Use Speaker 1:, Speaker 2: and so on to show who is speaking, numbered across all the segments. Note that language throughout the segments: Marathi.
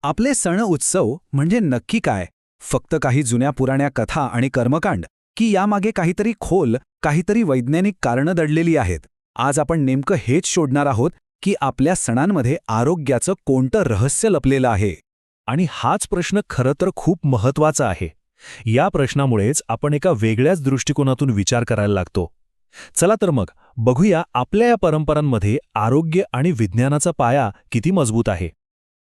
Speaker 1: आपले सण उत्सव म्हणजे नक्की काय? फक्त काही जुन्या पुराण्या कथा आणि कर्मकांड, की यामागे काहीतरी खोल, काहीतरी वैज्ञानिक कारणं दडलेली आहेत? आज आपण नेमकं हेच शोधणार आहोत की आपल्या सणांमध्ये आरोग्याचं कोणतं रहस्य लपलेलं आहे.
Speaker 2: आणि हाच प्रश्न खरं तर खूप महत्वाचा आहे. या प्रश्नामुळेच आपण एका वेगळ्याच दृष्टिकोनातून विचार करायला लागतो. चला तर मग बघूया आपल्या या परंपरांमध्ये आरोग्य आणि विज्ञानाचा पाया किती मजबूत आहे.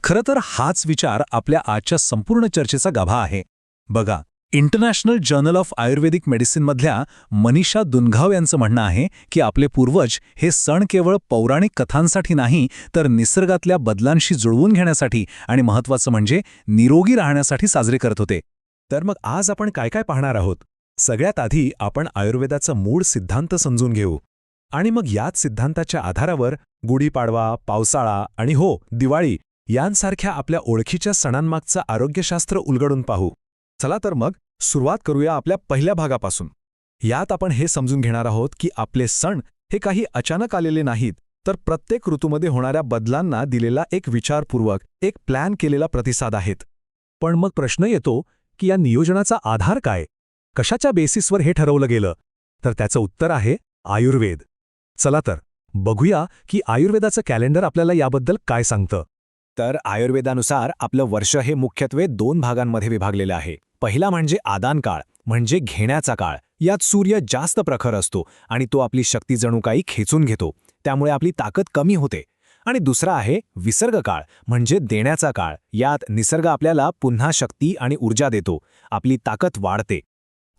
Speaker 1: खरं तर हाच विचार आपल्या आजच्या संपूर्ण चर्चेचा गाभा आहे. बघा, इंटरनॅशनल जर्नल ऑफ आयुर्वेदिक मेडिसिनमधल्या मनीषा दुनघाव यांचं म्हणणं आहे की आपले पूर्वज हे सण केवळ पौराणिक कथांसाठी नाही, तर निसर्गातल्या बदलांशी जुळवून घेण्यासाठी आणि महत्त्वाचं म्हणजे निरोगी राहण्यासाठी साजरे करत होते. तर मग आज आपण काय काय पाहणार आहोत? सगळ्यात आधी आपण आयुर्वेदाचा मूळ सिद्धांत समजून घेऊ. आणि मग याच सिद्धांताच्या आधारावर गुढीपाडवा, पावसाळा आणि हो, दिवाळी यांसारख्या आपल्या ओळखीच्या सणांमागचं आरोग्यशास्त्र उलगडून पाहू. चला तर मग सुरुवात करूया आपल्या पहिल्या भागापासून. यात आपण हे समजून घेणार आहोत की आपले सण हे काही अचानक आलेले नाहीत, तर प्रत्येक ऋतूमध्ये होणाऱ्या बदलांना दिलेला एक विचारपूर्वक, एक प्लॅन केलेला प्रतिसाद आहेत.
Speaker 2: पण मग प्रश्न येतो की या नियोजनाचा आधार काय? कशाच्या बेसिसवर हे ठरवलं गेलं? तर त्याचं उत्तर आहे आयुर्वेद. चला तर बघूया की आयुर्वेदाचं कॅलेंडर आपल्याला याबद्दल काय सांगतं.
Speaker 1: तर आयुर्वेदानुसार आपलं वर्ष हे मुख्यत्वे 2 भागांमध्ये विभागलेलं आहे. पहिला म्हणजे आदान काळ, म्हणजे घेण्याचा काळ. यात सूर्य जास्त प्रखर असतो आणि तो आपली शक्ती जणू काही खेचून घेतो, त्यामुळे आपली ताकद कमी होते. आणि दुसरा आहे विसर्ग काळ, म्हणजे देण्याचा काळ. यात निसर्ग आपल्याला पुन्हा शक्ती आणि ऊर्जा देतो, आपली ताकद वाढते.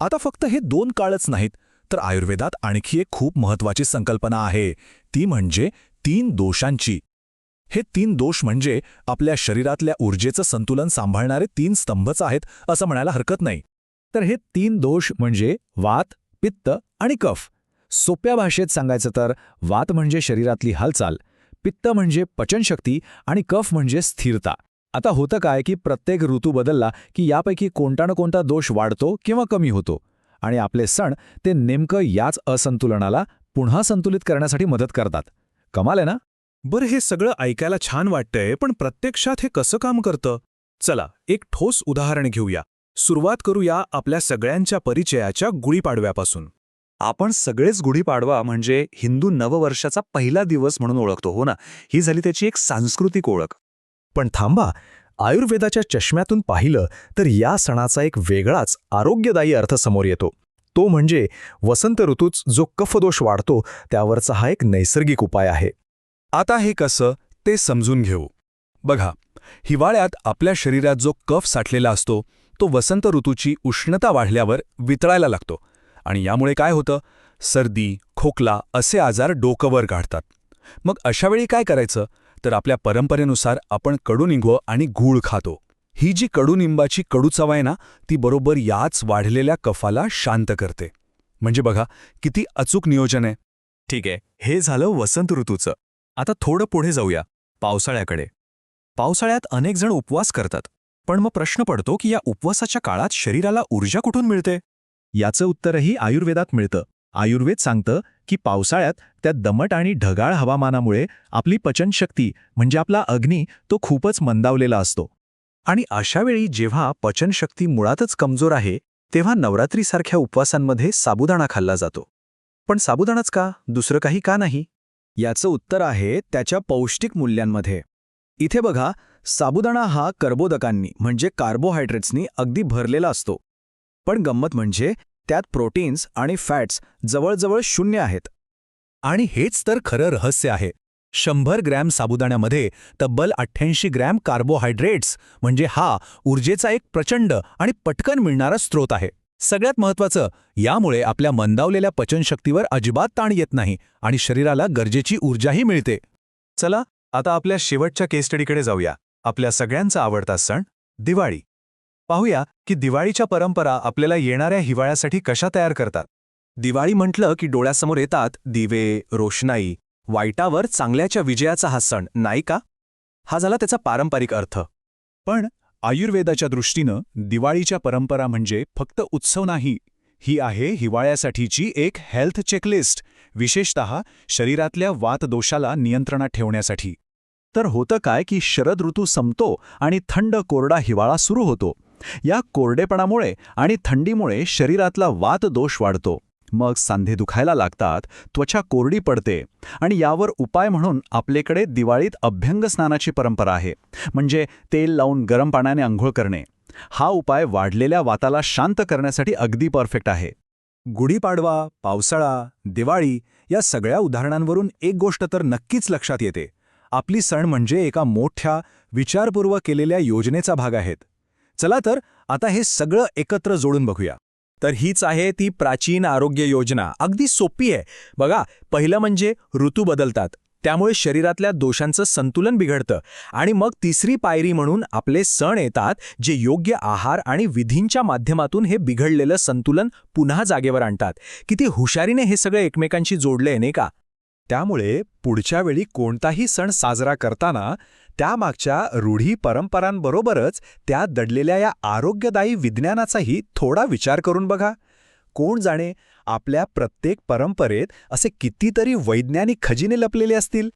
Speaker 2: आता फक्त हे 2 काळच नाहीत, तर आयुर्वेदात आणखी एक खूप महत्वाची संकल्पना आहे, ती म्हणजे 3 दोषांची. हे 3 दोष म्हणजे आपल्या शरीरातल्या ऊर्जेचं संतुलन सांभाळणारे 3 स्तंभच आहेत असं म्हणायला हरकत नाही.
Speaker 1: तर हे 3 दोष म्हणजे वात, पित्त आणि कफ. सोप्या भाषेत सांगायचं तर वात म्हणजे शरीरातली हालचाल, पित्त म्हणजे पचनशक्ती आणि कफ म्हणजे स्थिरता. आता होतं काय की प्रत्येक ऋतू बदलला की यापैकी कोणता ना कोणता दोष वाढतो किंवा कमी होतो, आणि आपले सण ते नेमकं याच असंतुलनाला पुन्हा संतुलित करण्यासाठी मदत करतात. कमाल आहे ना?
Speaker 2: बरं, हे सगळं ऐकायला छान वाटतंय, पण प्रत्यक्षात हे कसं काम करतं? चला एक ठोस उदाहरण घेऊया. सुरुवात करूया आपल्या सगळ्यांच्या परिचयाच्या गुढीपाडव्यापासून.
Speaker 3: आपण सगळेच गुढीपाडवा म्हणजे हिंदू नववर्षाचा पहिला दिवस म्हणून ओळखतो, हो ना? ही झाली त्याची एक सांस्कृतिक ओळख.
Speaker 2: पण थांबा, आयुर्वेदाच्या चष्म्यातून पाहिलं तर या सणाचा एक वेगळाच आरोग्यदायी अर्थ समोर येतो. तो म्हणजे वसंत ऋतूत जो कफदोष वाढतो त्यावरचा हा एक नैसर्गिक उपाय आहे.
Speaker 1: आता हे कसं ते समजून घेऊ. बघा, हिवाळ्यात आपल्या शरीरात जो कफ साठलेला असतो तो वसंत ऋतूची उष्णता वाढल्यावर वितळायला लागतो, आणि यामुळे काय होतं? सर्दी, खोकला असे आजार डोकंवर काढतात. मग अशावेळी काय करायचं? तर आपल्या परंपरेनुसार आपण कडुनिंब आणि गूळ खातो. ही जी कडुनिंबाची कडू चव आहे ना, ती बरोबर याच वाढलेल्या कफाला शांत करते. म्हणजे बघा किती अचूक नियोजन आहे.
Speaker 3: ठीक आहे, हे झालं वसंत ऋतूचं. आता थोडं पुढे जाऊया, पावसाळ्याकडे. पावसाळ्यात अनेक जण उपवास करतात, पण मग प्रश्न पडतो की या उपवासाच्या काळात शरीराला ऊर्जा कुठून मिळते?
Speaker 2: याचं उत्तरही आयुर्वेदात मिळतं. आयुर्वेद सांगतं की पावसाळ्यात त्या दमट आणि ढगाळ हवामानामुळे आपली पचनशक्ती म्हणजे आपला अग्नी तो खूपच मंदावलेला असतो.
Speaker 3: आणि अशावेळी जेव्हा पचनशक्ती मुळातच कमजोर आहे, तेव्हा नवरात्रीसारख्या उपवासांमध्ये साबुदाणा खाल्ला जातो. पण साबुदाणाच का? दुसरं काही का नाही?
Speaker 1: याचं उत्तर आहे त्याच्या पौष्टिक मूल्यांमध्ये. इथे बघा, साबुदाणा हा कर्बोदकांनी म्हणजे कार्बोहायड्रेट्सनी अगदी भरलेला असतो. पण गंमत म्हणजे त्यात प्रोटीन्स आणि फॅट्स जवळजवळ 0 आहेत.
Speaker 2: आणि हेच तर खरं रहस्य आहे. 100 ग्रॅम साबुदाण्यामध्ये तब्बल 88 ग्रॅम कार्बोहायड्रेट्स, म्हणजे हा ऊर्जेचा एक प्रचंड आणि पटकन मिळणारा स्रोत आहे. सगळ्यात महत्त्वाचं, यामुळे आपल्या मंदावलेल्या पचनशक्तीवर अजिबात ताण येत नाही आणि शरीराला गरजेची ऊर्जाही मिळते.
Speaker 3: चला आता आपल्या शेवटच्या केस स्टडीकडे जाऊया. आपल्या सगळ्यांचा आवडता सण दिवाळी. पाहूया की दिवाळीच्या परंपरा आपल्याला येणाऱ्या हिवाळ्यासाठी कशा तयार करतात.
Speaker 1: दिवाळी म्हटलं की डोळ्यासमोर येतात दिवे, रोषणाई, वाईटावर चांगल्याच्या विजयाचा हा सण, नाही का? हा झाला त्याचा पारंपरिक अर्थ.
Speaker 2: पण आयुर्वेदाच्या दृष्टीनं दिवाळीच्या परंपरा म्हणजे फक्त उत्सव नाही, ही आहे हिवाळ्यासाठीची एक हेल्थ चेकलिस्ट, विशेषतः शरीरातल्या वातदोषाला नियंत्रणात ठेवण्यासाठी. तर होतं काय की शरद ऋतू संपतो आणि थंड कोरडा हिवाळा सुरू होतो. या कोरडेपणामुळे आणि थंडीमुळे शरीरातला वात दोष वाढतो. मग सांधे दुखायला लागतात, त्वचा कोरडी पडते आणि यावर उपाय म्हणून आपल्याकडे दिवाळीत अभ्यंग स्नानाची परंपरा आहे. म्हणजे तेल लावून गरम पाण्याने अंघोळ करणे. हा उपाय वाढलेल्या वाताला शांत करण्यासाठी अगदी परफेक्ट आहे.
Speaker 1: गुढीपाडवा, पावसाळा, दिवाळी या सगळ्या उदाहरणांवरून एक गोष्ट तर नक्कीच लक्षात येते. आपली सण म्हणजे एका मोठ्या, विचारपूर्वक केलेल्या योजनेचा भाग आहेत. चला तर आता हे सगळं एकत्र जोडून बघूया.
Speaker 3: तर हीच आहे ती प्राचीन आरोग्य योजना. अगदी सोपी आहे. बघा, पहिलं म्हणजे ऋतू बदलतात, त्यामुळे शरीरातल्या दोषांचं संतुलन बिघडतं. आणि मग तिसरी पायरी म्हणून आपले सण येतात, जे योग्य आहार आणि विधींच्या माध्यमातून हे बिघडलेलं संतुलन पुन्हा जागेवर आणतात. किती हुशारीने हे सगळे एकमेकांशी जोडले, नाही का?
Speaker 2: त्यामुळे पुढच्या वेळी कोणताही सण साजरा करताना त्यामागच्या रूढी परंपरांबरोबरच त्या दडलेल्या या आरोग्यदायी विज्ञानाचाही थोडा विचार करून बघा. कोण जाणे, आपल्या प्रत्येक परंपरेत असे कितीतरी वैज्ञानिक खजिने लपलेले असतील.